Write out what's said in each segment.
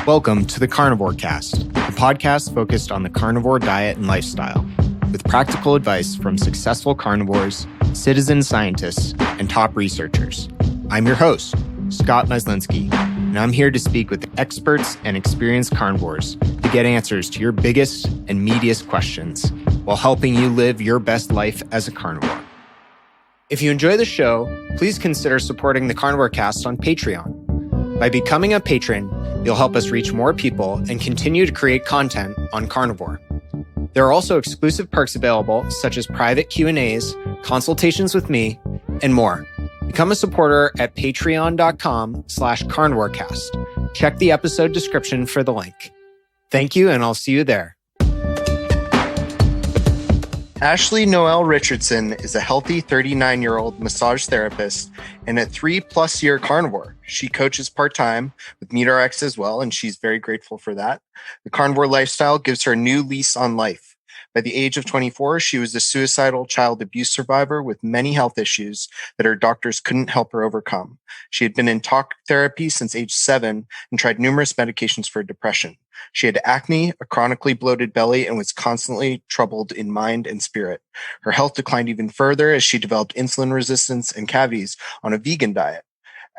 Welcome to the Carnivore Cast, the podcast focused on the carnivore diet and lifestyle, with practical advice from successful carnivores, citizen scientists, and top researchers. I'm your host, Scott Myslinski, and I'm here to speak with experts and experienced carnivores to get answers to your biggest and meatiest questions while helping you live your best life as a carnivore. If you enjoy the show, please consider supporting the Carnivore Cast on Patreon. By becoming a patron, you'll help us reach more people and continue to create content on carnivore. There are also exclusive perks available, such as private Q&As, consultations with me, and more. Become a supporter at patreon.com/carnivorecast. Check the episode description for the link. Thank you, and I'll see you there. Ashley Noelle Richardson is a healthy 39-year-old massage therapist and a 3+ year carnivore. She coaches part-time with MeatRx as well, and she's very grateful for that. The Carnivore Lifestyle gives her a new lease on life. By the age of 24, she was a suicidal child abuse survivor with many health issues that her doctors couldn't help her overcome. She had been in talk therapy since age 7 and tried numerous medications for depression. She had acne, a chronically bloated belly, and was constantly troubled in mind and spirit. Her health declined even further as she developed insulin resistance and cavities on a vegan diet.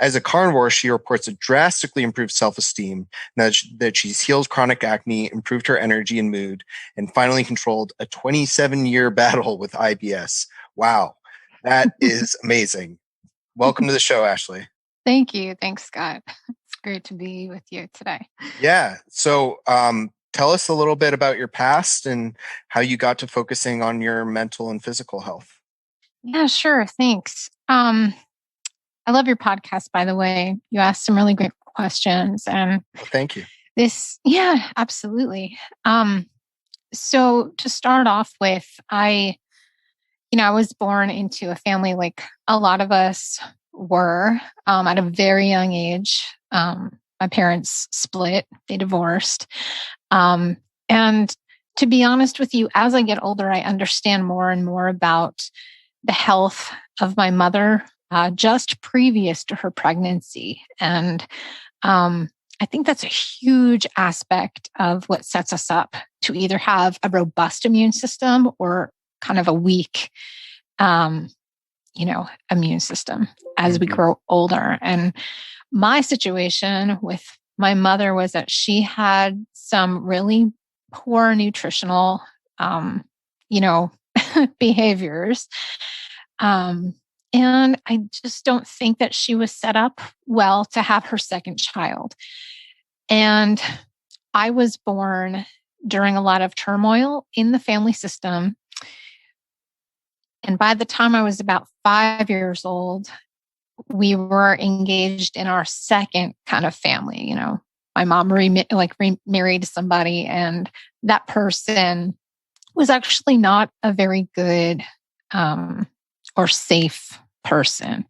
As a carnivore, she reports a drastically improved self-esteem, that she's healed chronic acne, improved her energy and mood, and finally controlled a 27-year battle with IBS. Wow, that is amazing. Welcome to the show, Ashley. Thank you. Thanks, Scott. It's great to be with you today. Yeah. So tell us a little bit about your past and how you got to focusing on your mental and physical health. Yeah, sure. Thanks. I love your podcast, by the way. You asked some really great questions. And thank you. Yeah, absolutely. So to start off with, I was born into a family like a lot of us were at a very young age. My parents split, they divorced. And to be honest with you, as I get older, I understand more and more about the health of my mother just previous to her pregnancy. And I think that's a huge aspect of what sets us up to either have a robust immune system or kind of a weak, immune system as we grow older. And my situation with my mother was that she had some really poor nutritional, behaviors. And I just don't think that she was set up well to have her second child. And I was born during a lot of turmoil in the family system. And by the time I was about 5 years old, we were engaged in our second kind of family. My mom remarried somebody, and that person was actually not a very good or safe person.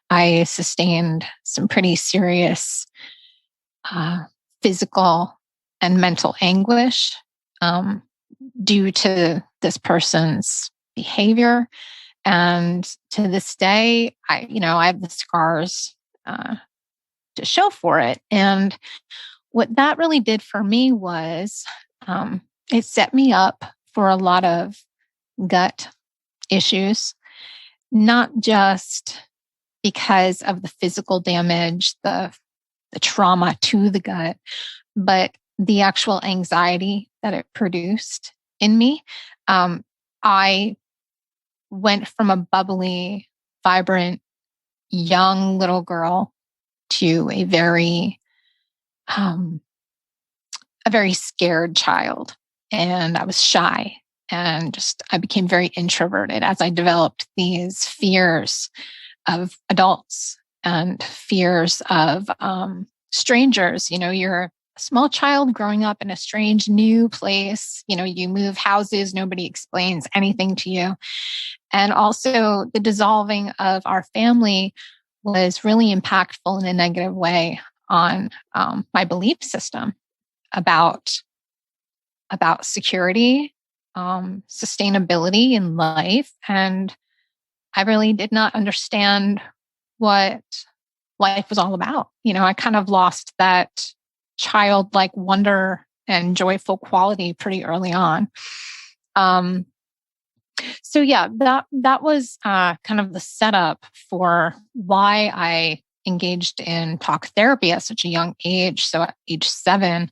I sustained some pretty serious physical and mental anguish due to this person's behavior. And to this day, I have the scars to show for it. And what that really did for me was it set me up for a lot of gut issues. Not just because of the physical damage, the trauma to the gut, but the actual anxiety that it produced in me. I went from a bubbly, vibrant, young little girl to a very scared child. And I was shy. And I became very introverted as I developed these fears of adults and fears of strangers. You're a small child growing up in a strange new place. You move houses, nobody explains anything to you. And also the dissolving of our family was really impactful in a negative way on my belief system about security, sustainability in life. And I really did not understand what life was all about. I kind of lost that childlike wonder and joyful quality pretty early on. So yeah, that was kind of the setup for why I engaged in talk therapy at such a young age. So at age 7,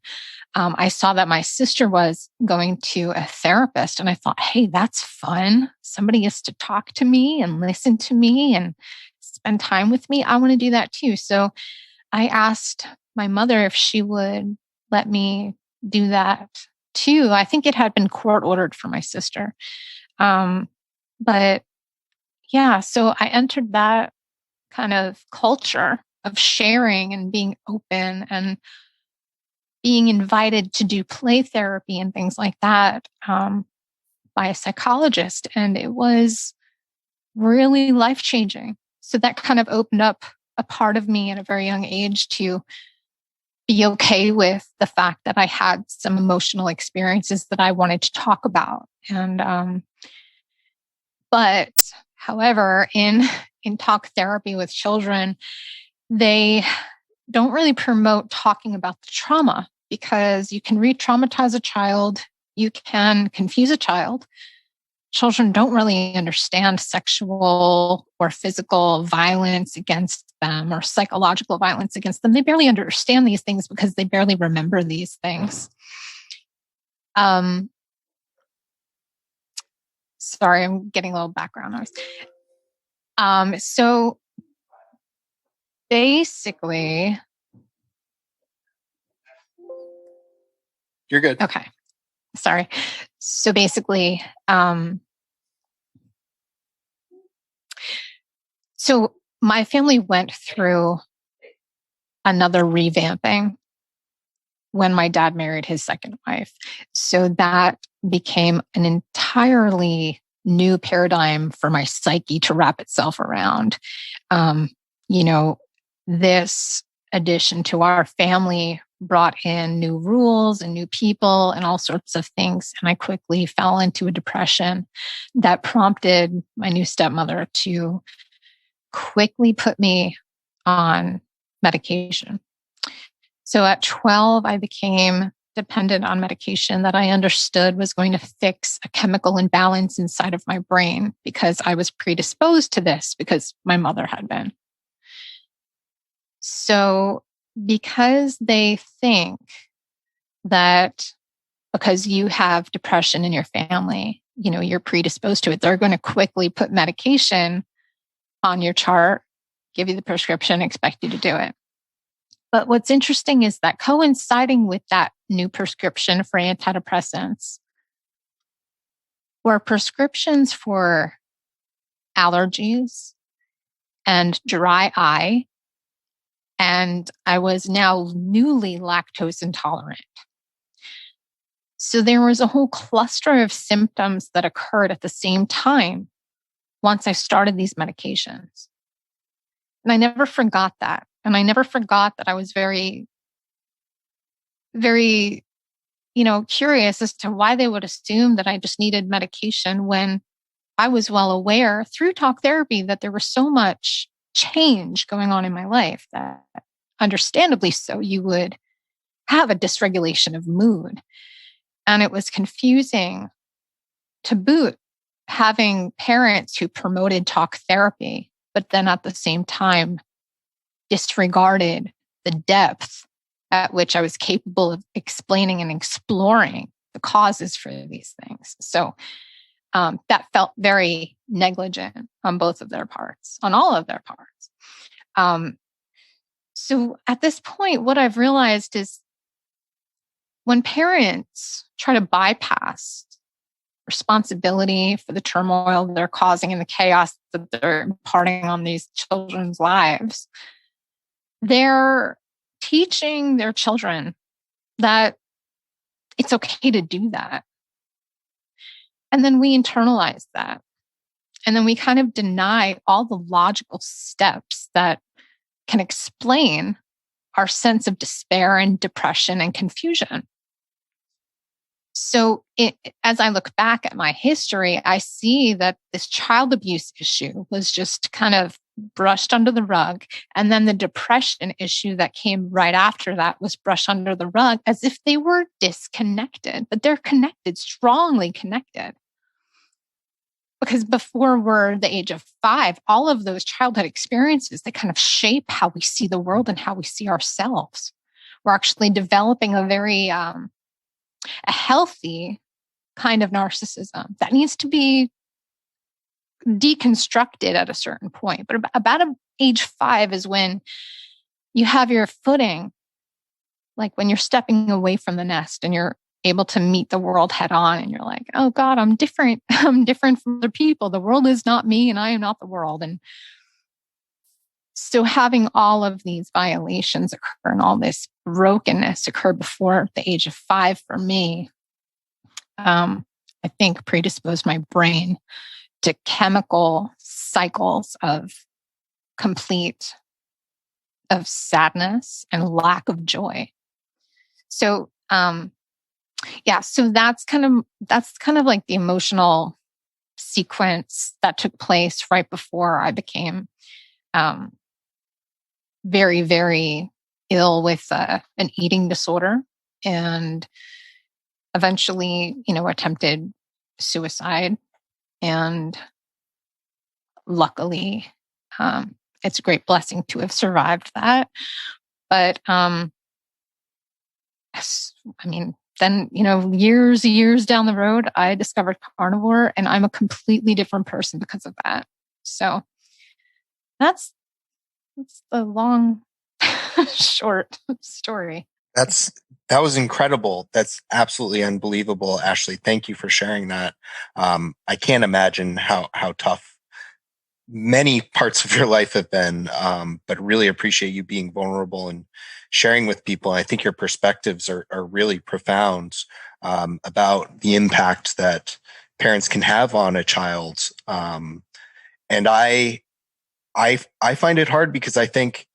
I saw that my sister was going to a therapist, and I thought, hey, that's fun. Somebody gets to talk to me and listen to me and spend time with me. I want to do that too. So I asked my mother if she would let me do that too. I think it had been court ordered for my sister. But yeah, so I entered that kind of culture of sharing and being open and being invited to do play therapy and things like that by a psychologist. And it was really life-changing. So that kind of opened up a part of me at a very young age to be okay with the fact that I had some emotional experiences that I wanted to talk about. And but however, in talk therapy with children, they don't really promote talking about the trauma, because you can re-traumatize a child, you can confuse a child. Children don't really understand sexual or physical violence against them or psychological violence against them. They barely understand these things because they barely remember these things. Sorry, I'm getting a little background noise. So basically, you're good. Okay. Sorry. So basically, so my family went through another revamping when my dad married his second wife. So that became an entirely new paradigm for my psyche to wrap itself around. This addition to our family brought in new rules and new people and all sorts of things. And I quickly fell into a depression that prompted my new stepmother to quickly put me on medication. So at 12, I became dependent on medication that I understood was going to fix a chemical imbalance inside of my brain, because I was predisposed to this because my mother had been. So because they think that because you have depression in your family, you're predisposed to it, they're going to quickly put medication on your chart, give you the prescription, expect you to do it. But what's interesting is that coinciding with that new prescription for antidepressants were prescriptions for allergies and dry eye. And I was now newly lactose intolerant. So there was a whole cluster of symptoms that occurred at the same time once I started these medications. And I never forgot that. And I never forgot that I was very, very, curious as to why they would assume that I just needed medication when I was well aware through talk therapy that there was so much change going on in my life that, understandably so, you would have a dysregulation of mood. And it was confusing to boot, having parents who promoted talk therapy, but then at the same time disregarded the depth at which I was capable of explaining and exploring the causes for these things. So that felt very negligent on both of their parts, on all of their parts. So at this point, what I've realized is when parents try to bypass responsibility for the turmoil they're causing and the chaos that they're imparting on these children's lives, they're teaching their children that it's okay to do that. And then we internalize that. And then we kind of deny all the logical steps that can explain our sense of despair and depression and confusion. So as I look back at my history, I see that this child abuse issue was just kind of brushed under the rug. And then the depression issue that came right after that was brushed under the rug as if they were disconnected, but they're connected, strongly connected. Because before we're the age of 5, all of those childhood experiences, they kind of shape how we see the world and how we see ourselves. We're actually developing a very a healthy kind of narcissism that needs to be deconstructed at a certain point. But about age 5 is when you have your footing, like when you're stepping away from the nest and you're able to meet the world head on, and you're like, oh God, I'm different. I'm different from other people. The world is not me and I am not the world. And so having all of these violations occur and all this brokenness occur before the age of 5 for me, I think predisposed my brain to chemical cycles of sadness and lack of joy. So, so that's kind of like the emotional sequence that took place right before I became very, very ill with an eating disorder, and eventually, attempted suicide. And luckily, it's a great blessing to have survived that. But then, years down the road, I discovered carnivore, and I'm a completely different person because of that. So that's the long, short story. That was incredible. That's absolutely unbelievable, Ashley. Thank you for sharing that. I can't imagine how tough many parts of your life have been, but really appreciate you being vulnerable and sharing with people. I think your perspectives are really profound about the impact that parents can have on a child. And I find it hard because I think,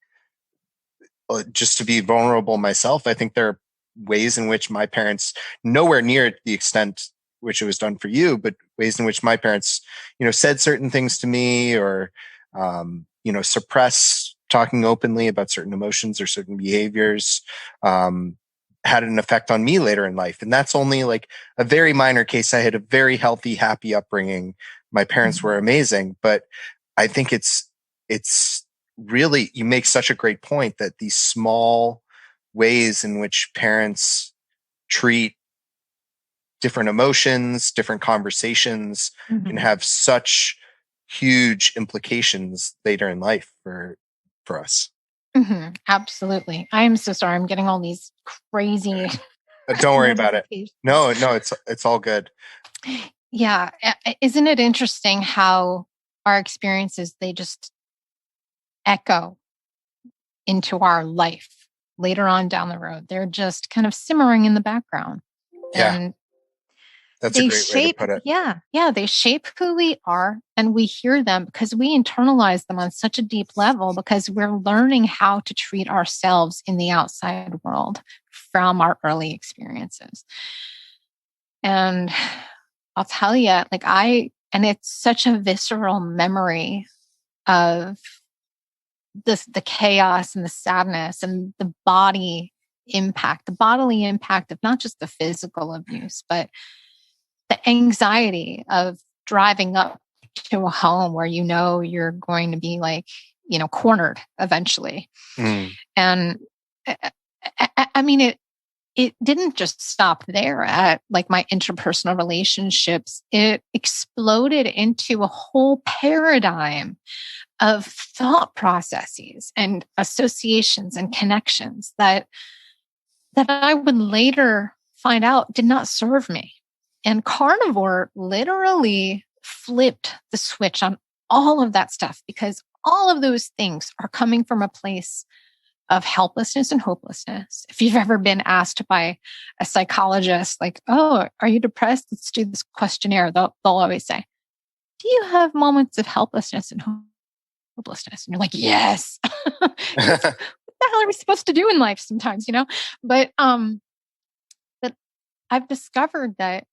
just to be vulnerable myself, I think there are ways in which my parents, nowhere near the extent which it was done for you, but ways in which my parents, said certain things to me, or, suppress talking openly about certain emotions or certain behaviors, had an effect on me later in life. And that's only like a very minor case. I had a very healthy, happy upbringing. My parents were amazing, but I think it's really, you make such a great point that these small ways in which parents treat different emotions, different conversations, can have such huge implications later in life for us. Absolutely. I am so sorry. I'm getting all these crazy. Don't worry about it. No, it's all good. Yeah. Isn't it interesting how our experiences, they just echo into our life later on down the road? They're just kind of simmering in the background. Yeah. And that's a great way to put it. Yeah. They shape who we are, and we hear them because we internalize them on such a deep level, because we're learning how to treat ourselves in the outside world from our early experiences. And I'll tell you, and it's such a visceral memory of the chaos and the sadness and the bodily impact of not just the physical abuse, but the anxiety of driving up to a home where you're going to be cornered eventually. And I mean, it didn't just stop there at my interpersonal relationships. It exploded into a whole paradigm of thought processes and associations and connections that I would later find out did not serve me. And carnivore literally flipped the switch on all of that stuff, because all of those things are coming from a place of helplessness and hopelessness. If you've ever been asked by a psychologist, oh, are you depressed? Let's do this questionnaire. They'll always say, do you have moments of helplessness and hopelessness? And you're like, yes. What the hell are we supposed to do in life sometimes, But I've discovered that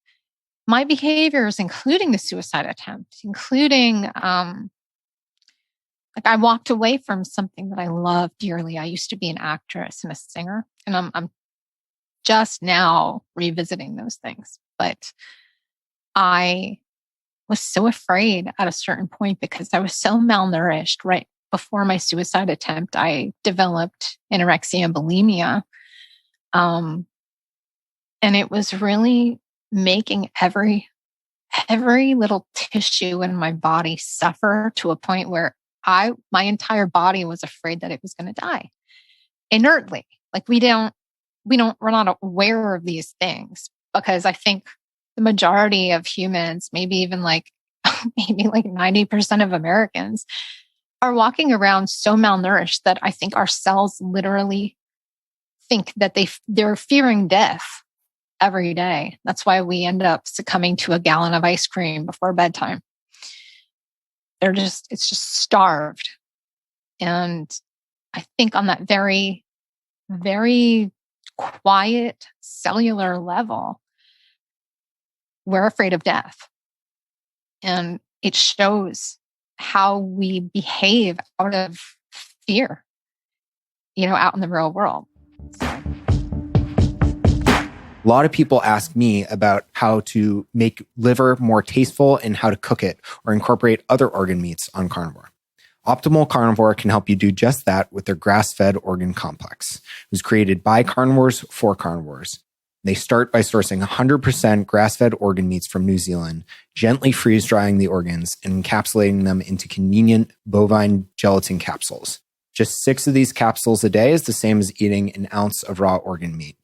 my behaviors, including the suicide attempt, including Like I walked away from something that I love dearly. I used to be an actress and a singer, and I'm just now revisiting those things. But I was so afraid at a certain point because I was so malnourished. Right before my suicide attempt, I developed anorexia and bulimia. And it was really making every little tissue in my body suffer to a point where my entire body was afraid that it was going to die inertly. Like we're not aware of these things because I think the majority of humans, maybe even like, maybe like 90% of Americans are walking around so malnourished that I think our cells literally think that they're fearing death every day. That's why we end up succumbing to a gallon of ice cream before bedtime. It's just starved. And I think on that very, very quiet cellular level, we're afraid of death. And it shows how we behave out of fear, out in the real world. A lot of people ask me about how to make liver more tasteful and how to cook it or incorporate other organ meats on carnivore. Optimal Carnivore can help you do just that with their grass-fed organ complex. It was created by carnivores for carnivores. They start by sourcing 100% grass-fed organ meats from New Zealand, gently freeze-drying the organs and encapsulating them into convenient bovine gelatin capsules. Just 6 of these capsules a day is the same as eating an ounce of raw organ meat.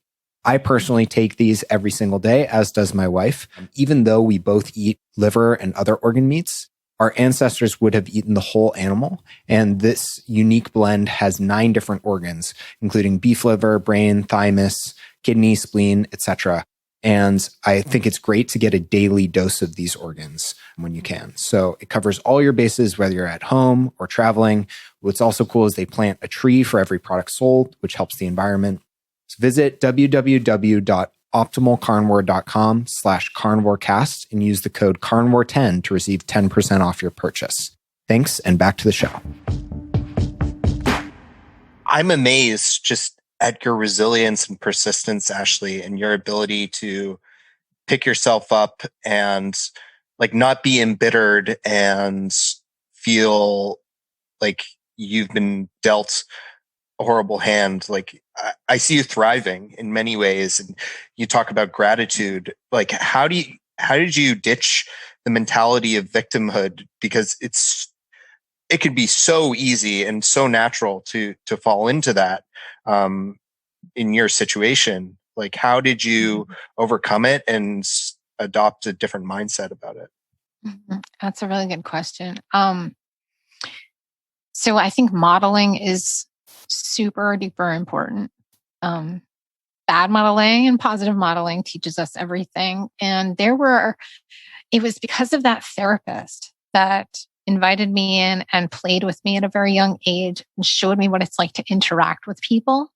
I personally take these every single day, as does my wife. Even though we both eat liver and other organ meats, our ancestors would have eaten the whole animal. And this unique blend has 9 different organs, including beef liver, brain, thymus, kidney, spleen, etc. And I think it's great to get a daily dose of these organs when you can. So it covers all your bases, whether you're at home or traveling. What's also cool is they plant a tree for every product sold, which helps the environment. So visit www.optimalcarnivore.com/carnivorecast and use the code carnivore10 to receive 10% off your purchase. Thanks, and back to the show. I'm amazed just at your resilience and persistence, Ashley, and your ability to pick yourself up and like not be embittered and feel like you've been dealt a horrible hand. Like I see you thriving in many ways, and you talk about gratitude. Like how did you ditch the mentality of victimhood? Because it can be so easy and so natural to fall into that in your situation. Like how did you overcome it and adopt a different mindset about it? That's a really good question. So I think modeling is super duper important. Bad modeling and positive modeling teaches us everything. And it was because of that therapist that invited me in and played with me at a very young age and showed me what it's like to interact with people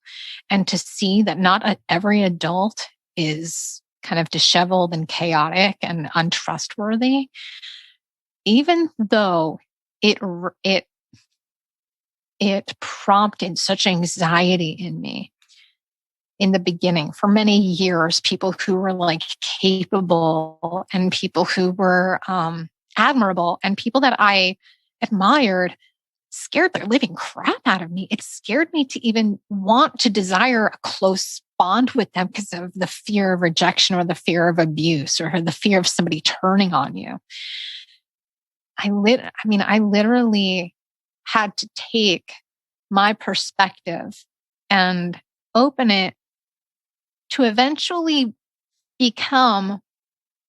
and to see that not every adult is kind of disheveled and chaotic and untrustworthy. Even though it prompted such anxiety in me in the beginning for many years, people who were like capable and people who were admirable and people that I admired scared the living crap out of me. It scared me to even want to desire a close bond with them because of the fear of rejection or the fear of abuse or the fear of somebody turning on you. I literally had to take my perspective and open it to eventually become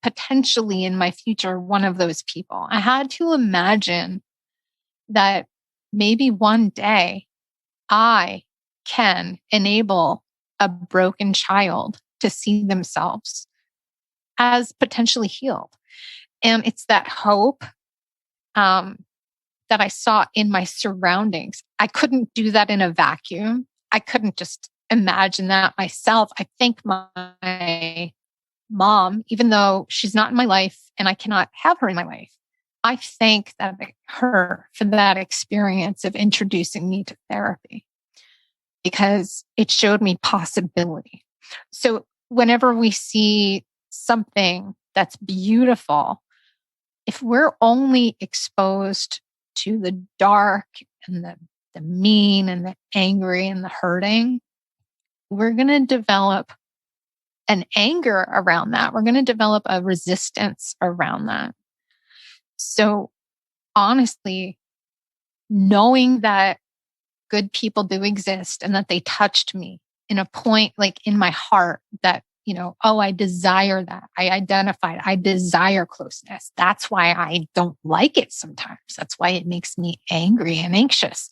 potentially in my future one of those people. I had to imagine that maybe one day I can enable a broken child to see themselves as potentially healed. And it's that hope that I saw in my surroundings. I couldn't do that in a vacuum. I couldn't just imagine that myself. I think my mom, even though she's not in my life and I cannot have her in my life, I thank her for that experience of introducing me to therapy, because it showed me possibility. So whenever we see something that's beautiful, if we're only exposed to the dark and the mean and the angry and the hurting, we're going to develop an anger around that. We're going to develop a resistance around that. So honestly, knowing that good people do exist and that they touched me in a point, like in my heart, that, oh, I desire that. I desire closeness. That's why I don't like it sometimes. That's why it makes me angry and anxious.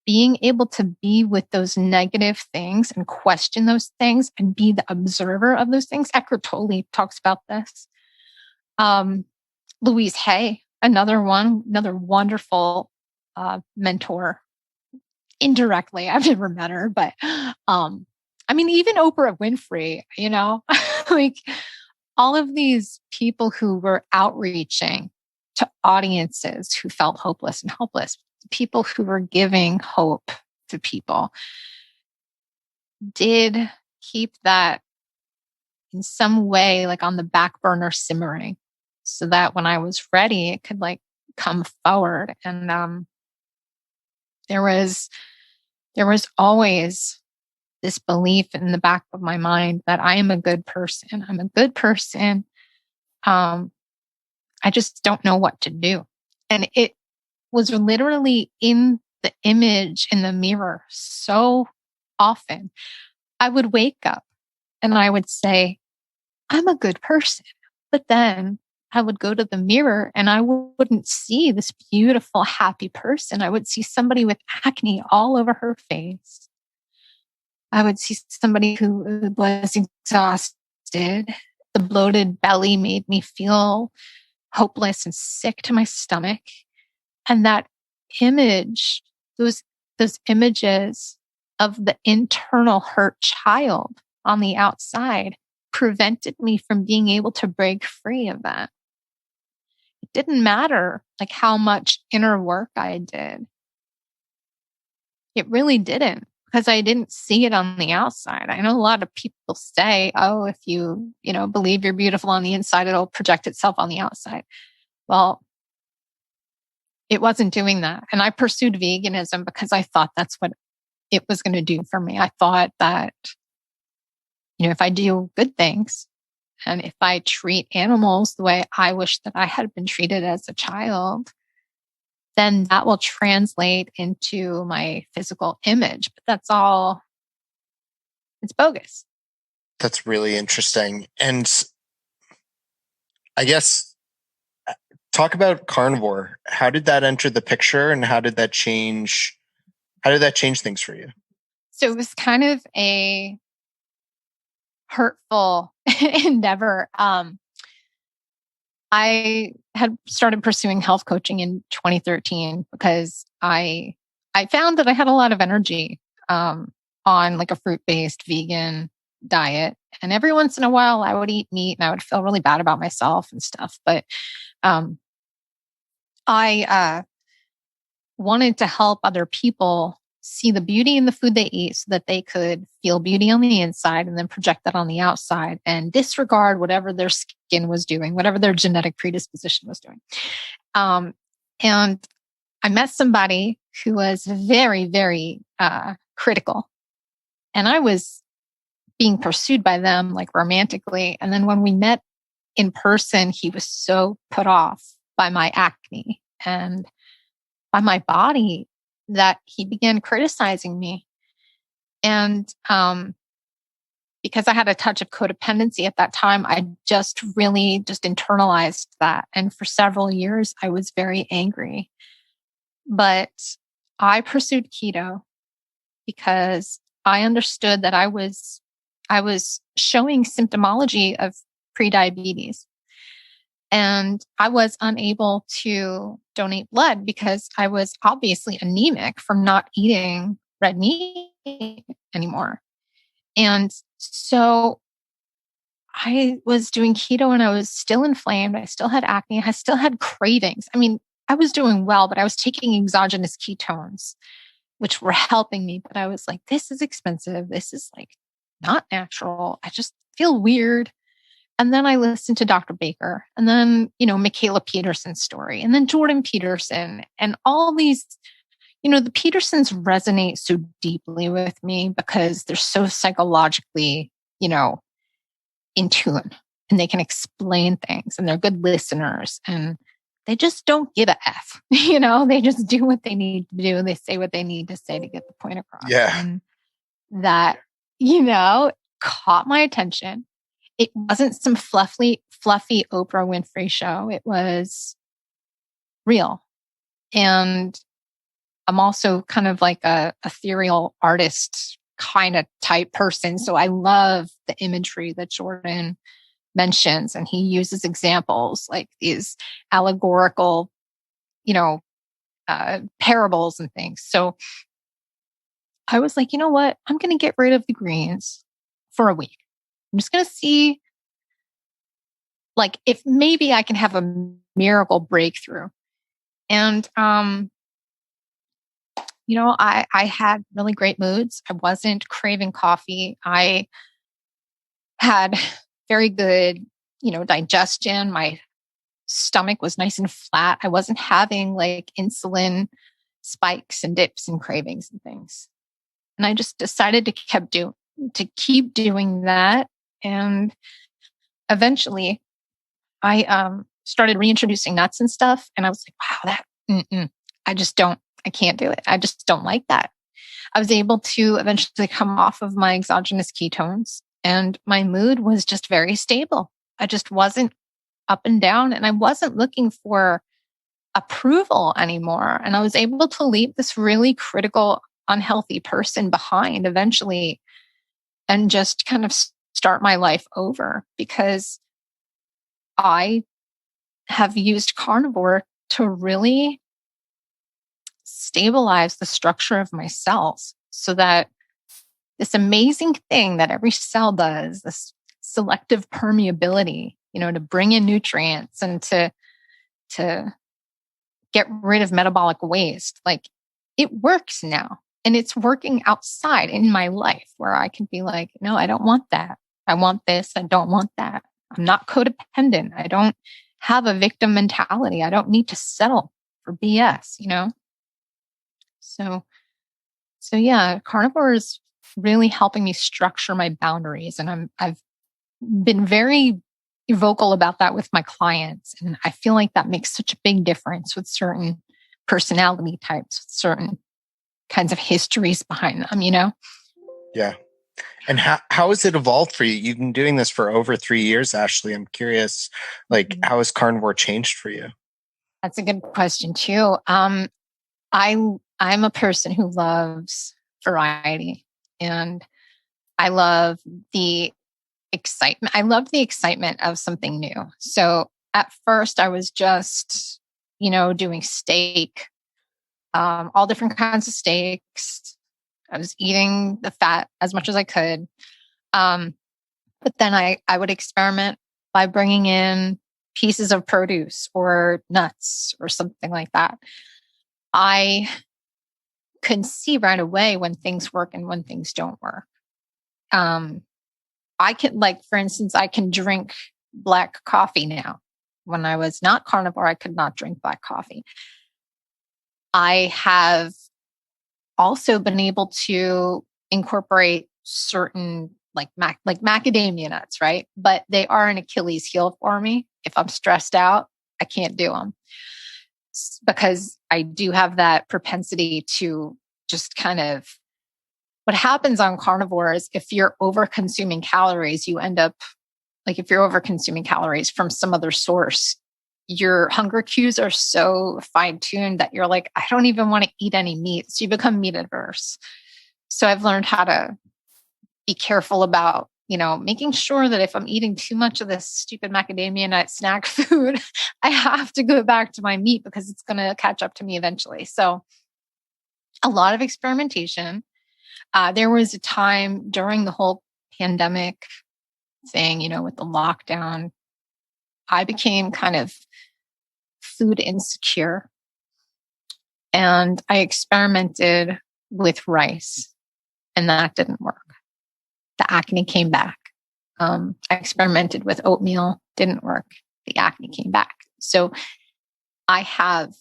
Being able to be with those negative things and question those things and be the observer of those things. Eckhart Tolle talks about this. Louise Hay, another wonderful mentor. Indirectly, I've never met her, but even Oprah Winfrey, like all of these people who were outreaching to audiences who felt hopeless and helpless, people who were giving hope to people, did keep that in some way, like on the back burner simmering, so that when I was ready, it could like come forward. And there was always this belief in the back of my mind that I am a good person. I'm a good person. I just don't know what to do. And it was literally in the image in the mirror so often. I would wake up and I would say, I'm a good person. But then I would go to the mirror and I wouldn't see this beautiful, happy person. I would see somebody with acne all over her face. I would see somebody who was exhausted. The bloated belly made me feel hopeless and sick to my stomach. And that image, those images of the internal hurt child on the outside, prevented me from being able to break free of that. It didn't matter like how much inner work I did. It really didn't, because I didn't see it on the outside. I know a lot of people say, oh, if you believe you're beautiful on the inside, it'll project itself on the outside. Well, it wasn't doing that. And I pursued veganism because I thought that's what it was going to do for me. I thought that, if I do good things and if I treat animals the way I wish that I had been treated as a child, then that will translate into my physical image. But that's all, it's bogus. That's really interesting. And I guess, talk about carnivore. How did that enter the picture and how did that change things for you? So it was kind of a hurtful endeavor. I had started pursuing health coaching in 2013 because I found that I had a lot of energy on like a fruit-based vegan diet. And every once in a while I would eat meat and I would feel really bad about myself and stuff. But I wanted to help other people see the beauty in the food they eat so that they could feel beauty on the inside and then project that on the outside and disregard whatever their skin was doing, whatever their genetic predisposition was doing. And I met somebody who was very, very critical. And I was being pursued by them like romantically. And then when we met in person, he was so put off by my acne and by my body that he began criticizing me. And because I had a touch of codependency at that time, I just internalized that. And for several years, I was very angry. But I pursued keto because I understood that I was showing symptomology of prediabetes. And I was unable to donate blood because I was obviously anemic from not eating red meat anymore. And so I was doing keto and I was still inflamed. I still had acne. I still had cravings. I mean, I was doing well, but I was taking exogenous ketones, which were helping me. But I was like, this is expensive. This is like not natural. I just feel weird. And then I listened to Dr. Baker and then, Michaela Peterson's story and then Jordan Peterson and all these, the Petersons resonate so deeply with me because they're so psychologically, in tune and they can explain things and they're good listeners and they just don't give a F, they just do what they need to do. They say what they need to say to get the point across. Yeah. And that, caught my attention. It wasn't some fluffy Oprah Winfrey show. It was real. And I'm also kind of like a ethereal artist kind of type person. So I love the imagery that Jordan mentions. And he uses examples like these allegorical, parables and things. So I was like, you know what? I'm going to get rid of the greens for a week. I'm just going to see like if maybe I can have a miracle breakthrough. And, I had really great moods. I wasn't craving coffee. I had very good, digestion. My stomach was nice and flat. I wasn't having like insulin spikes and dips and cravings and things. And I just decided to keep doing that. And eventually I started reintroducing nuts and stuff. And I was like, wow, I can't do it. I just don't like that. I was able to eventually come off of my exogenous ketones and my mood was just very stable. I just wasn't up and down and I wasn't looking for approval anymore. And I was able to leave this really critical, unhealthy person behind eventually and just kind of start my life over because I have used carnivore to really stabilize the structure of my cells so that this amazing thing that every cell does, this selective permeability, to bring in nutrients and to get rid of metabolic waste, like it works now. And it's working outside in my life where I can be like, no, I don't want that. I want this. I don't want that. I'm not codependent. I don't have a victim mentality. I don't need to settle for BS, So yeah, carnivore is really helping me structure my boundaries. And I've been very vocal about that with my clients. And I feel like that makes such a big difference with certain personality types, with certain kinds of histories behind them, Yeah. And how has it evolved for you? You've been doing this for over 3 years, Ashley. I'm curious, how has carnivore changed for you? That's a good question too. I'm a person who loves variety and I love the excitement. I love the excitement of something new. So at first I was just, doing steak, all different kinds of steaks. I was eating the fat as much as I could. But then I would experiment by bringing in pieces of produce or nuts or something like that. I can see right away when things work and when things don't work. I can, for instance, I can drink black coffee now. When I was not carnivore, I could not drink black coffee. I have also been able to incorporate certain like macadamia nuts, right? But they are an Achilles heel for me. If I'm stressed out, I can't do them because I do have that propensity to just kind of, what happens on carnivore is if you're over consuming calories, you end up if you're over consuming calories from some other source, your hunger cues are so fine tuned that you're like, I don't even want to eat any meat. So you become meat adverse. So I've learned how to be careful about, making sure that if I'm eating too much of this stupid macadamia nut snack food, I have to go back to my meat because it's going to catch up to me eventually. So a lot of experimentation. There was a time during the whole pandemic thing, with the lockdown, I became kind of food insecure, and I experimented with rice, and that didn't work. The acne came back. I experimented with oatmeal, didn't work. The acne came back. So I have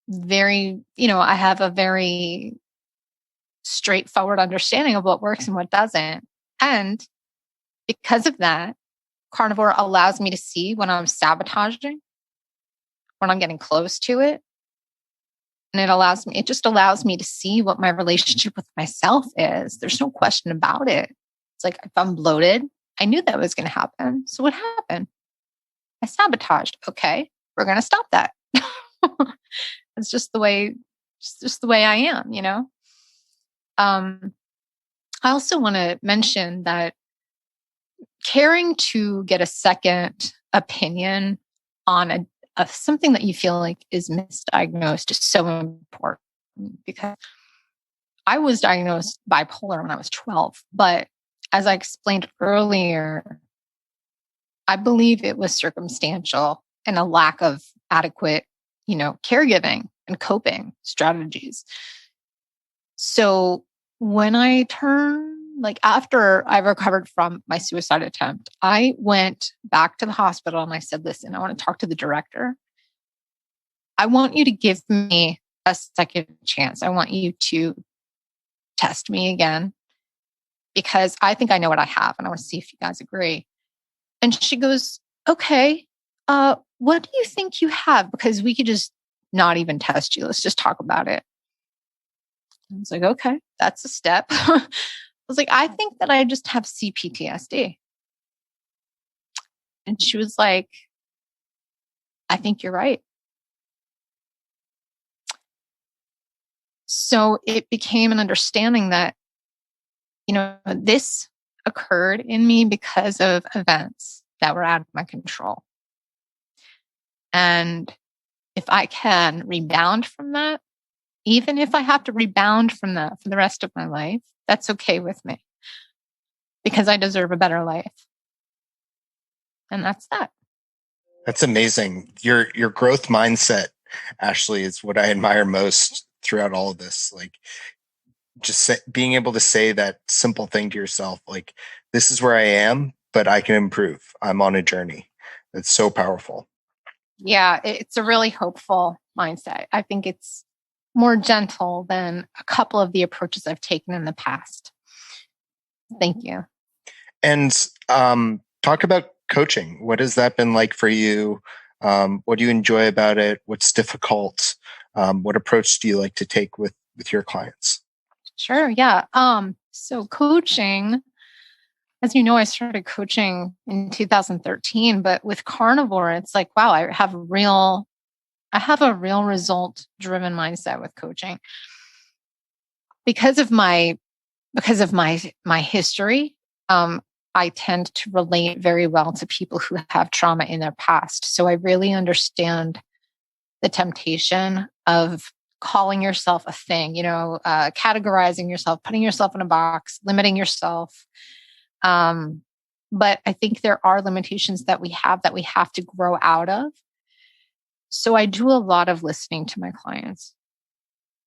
I have a very straightforward understanding of what works and what doesn't. And because of that, carnivore allows me to see when I'm sabotaging, when I'm getting close to it. And it just allows me to see what my relationship with myself is. There's no question about it. It's like, if I'm bloated, I knew that was going to happen. So what happened? I sabotaged. Okay, we're going to stop that. It's just the way I am, I also want to mention that caring to get a second opinion on something that you feel like is misdiagnosed is so important, because I was diagnosed bipolar when I was 12. But as I explained earlier, I believe it was circumstantial and a lack of adequate, caregiving and coping strategies. So when I after I recovered from my suicide attempt, I went back to the hospital and I said, listen, I want to talk to the director. I want you to give me a second chance. I want you to test me again, because I think I know what I have, and I want to see if you guys agree. And she goes, okay, what do you think you have? Because we could just not even test you. Let's just talk about it. I was like, okay, that's a step. I was like, I think that I just have CPTSD. And she was like, I think you're right. So it became an understanding that, this occurred in me because of events that were out of my control. And if I can rebound from that, even if I have to rebound from that for the rest of my life, that's okay with me, because I deserve a better life. And that's that. That's amazing. Your growth mindset, Ashley, is what I admire most throughout all of this. Like, just being able to say that simple thing to yourself, like, this is where I am, but I can improve. I'm on a journey. It's so powerful. Yeah, it's a really hopeful mindset. I think it's more gentle than a couple of the approaches I've taken in the past. Thank you. And talk about coaching. What has that been like for you? What do you enjoy about it? What's difficult? What approach do you like to take with your clients? Sure. Yeah. So coaching, as you know, I started coaching in 2013, but with carnivore, it's like, wow, I have a real result driven mindset with coaching because of my history. I tend to relate very well to people who have trauma in their past. So I really understand the temptation of calling yourself a thing, categorizing yourself, putting yourself in a box, limiting yourself. But I think there are limitations that we have to grow out of. So I do a lot of listening to my clients.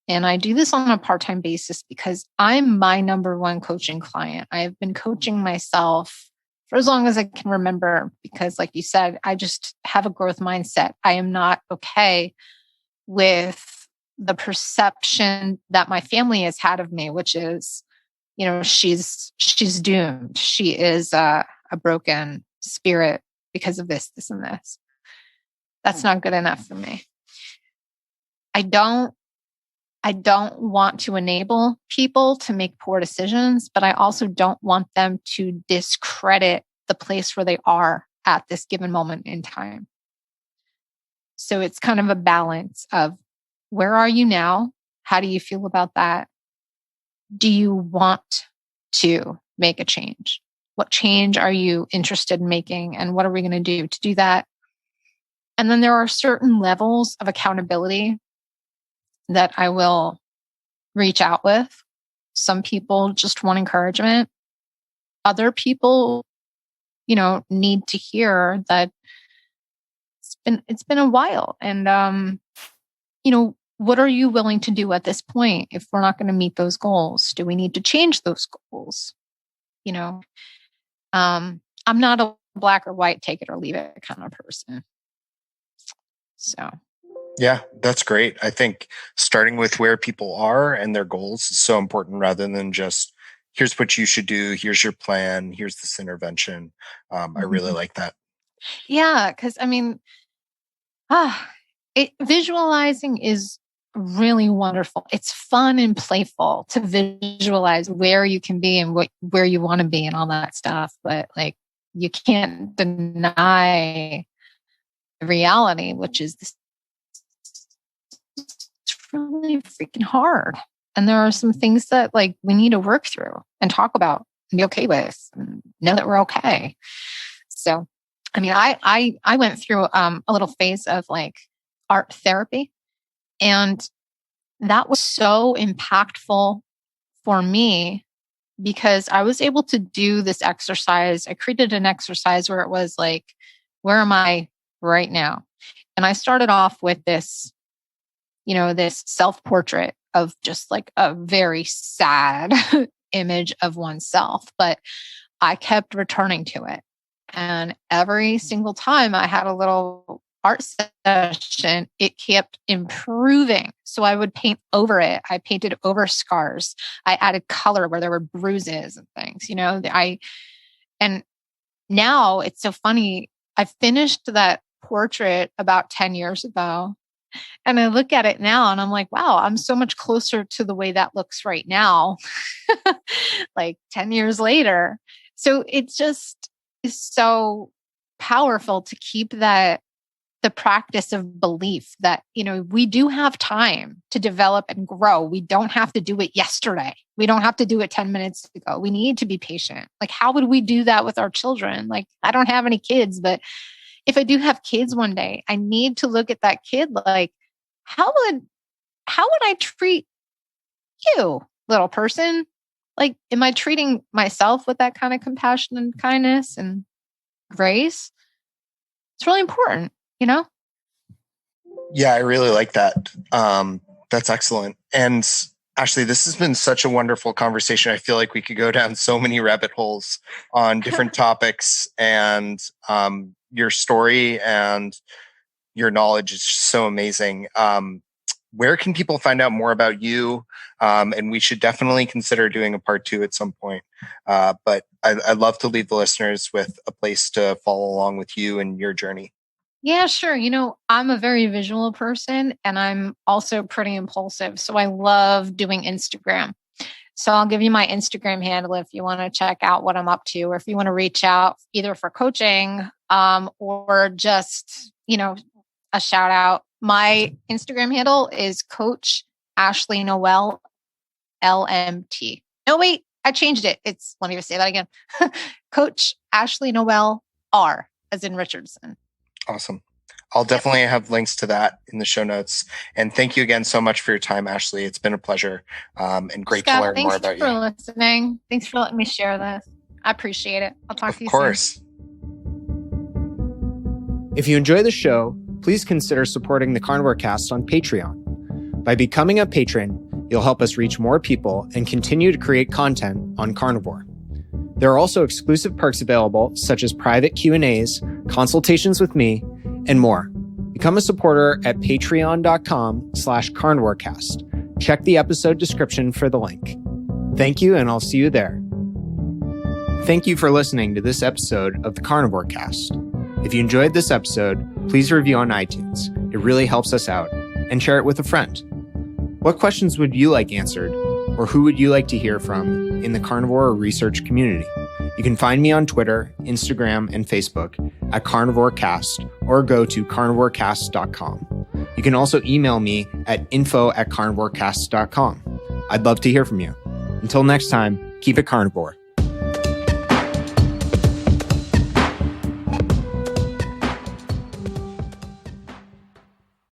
And I do this on a part-time basis because I'm my number one coaching client. I've been coaching myself for as long as I can remember, because like you said, I just have a growth mindset. I am not okay with the perception that my family has had of me, which is, she's doomed. She is a broken spirit because of this, and this. That's not good enough for me. I don't want to enable people to make poor decisions, but I also don't want them to discredit the place where they are at this given moment in time. So it's kind of a balance of, where are you now? How do you feel about that? Do you want to make a change? What change are you interested in making? And what are we going to do to do that? And then there are certain levels of accountability that I will reach out with. Some people just want encouragement. Other people need to hear that it's been a while. And, what are you willing to do at this point if we're not going to meet those goals? Do we need to change those goals? I'm not a black or white, take it or leave it kind of person. So. Yeah, that's great. I think starting with where people are and their goals is so important rather than just, here's what you should do, here's your plan, here's this intervention. I really like that. Yeah, because visualizing is really wonderful. It's fun and playful to visualize where you can be and where you want to be and all that stuff. But you can't deny the reality, which is it's really freaking hard. And there are some things that we need to work through and talk about and be okay with and know that we're okay. So, I went through a little phase of art therapy, and that was so impactful for me because I was able to do this exercise. I created an exercise where it was where am I right now? And I started off with this, this self-portrait of just a very sad image of oneself, but I kept returning to it. And every single time I had a little art session, it kept improving. So I would paint over it. I painted over scars. I added color where there were bruises and things, and now it's so funny. I finished that portrait about 10 years ago. And I look at it now and I'm like, wow, I'm so much closer to the way that looks right now, 10 years later. So it just is so powerful to keep the practice of belief that, we do have time to develop and grow. We don't have to do it yesterday. We don't have to do it 10 minutes ago. We need to be patient. How would we do that with our children? I don't have any kids, but if I do have kids one day, I need to look at that kid how would I treat you, little person? Am I treating myself with that kind of compassion and kindness and grace? It's really important, Yeah, I really like that. That's excellent. And Ashley, this has been such a wonderful conversation. I feel like we could go down so many rabbit holes on different topics, and your story and your knowledge is just so amazing. Where can people find out more about you? And we should definitely consider doing a part 2 at some point. But I'd love to leave the listeners with a place to follow along with you and your journey. Yeah, sure. I'm a very visual person and I'm also pretty impulsive. So I love doing Instagram. So I'll give you my Instagram handle if you want to check out what I'm up to, or if you want to reach out either for coaching or just, a shout out. My Instagram handle is Coach Ashley Noelle LMT. No, wait, I changed it. Let me just say that again. Coach Ashley Noelle R as in Richardson. Awesome. I'll definitely have links to that in the show notes. And thank you again so much for your time, Ashley. It's been a pleasure and great to learn more about you. Thanks for listening. Thanks for letting me share this. I appreciate it. I'll talk to you soon. Of course. If you enjoy the show, please consider supporting the Carnivore Cast on Patreon. By becoming a patron, you'll help us reach more people and continue to create content on carnivore. There are also exclusive perks available, such as private Q&As, consultations with me, and more. Become a supporter at patreon.com/carnivorecast. Check the episode description for the link. Thank you, and I'll see you there. Thank you for listening to this episode of the Carnivore Cast. If you enjoyed this episode, please review on iTunes. It really helps us out. And share it with a friend. What questions would you like answered? Or who would you like to hear from in the carnivore research community? You can find me on Twitter, Instagram, and Facebook at CarnivoreCast, or go to carnivorecast.com. You can also email me at info@carnivorecast.com. I'd love to hear from you. Until next time, keep it carnivore.